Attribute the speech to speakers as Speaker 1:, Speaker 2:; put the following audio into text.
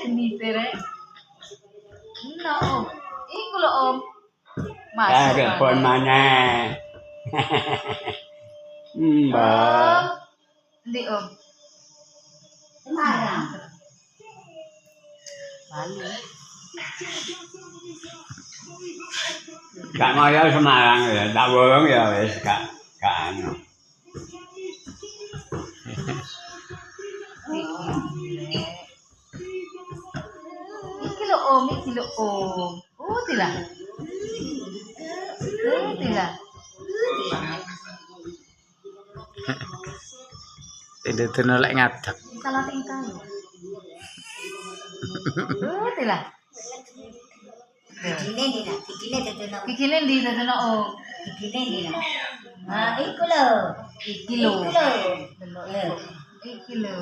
Speaker 1: genite rek. No, Om. Iku lho, Om. Masuk.
Speaker 2: Telepon maneh. Mbak.
Speaker 1: Ndi, Om? Semarang. Bali.
Speaker 2: Gak ngoyo Semarang ya, tak bolong ya wis gak anu.
Speaker 1: Iki lho Om, iki lho Om. Tilah. Tilah.
Speaker 3: Itu nolak ngadeg.
Speaker 1: Salah tingkah lho. Tilah. Gigine ndi dadono Om? Gigine ndi lah. Ah, iku lho. Iki lho. Iki lho.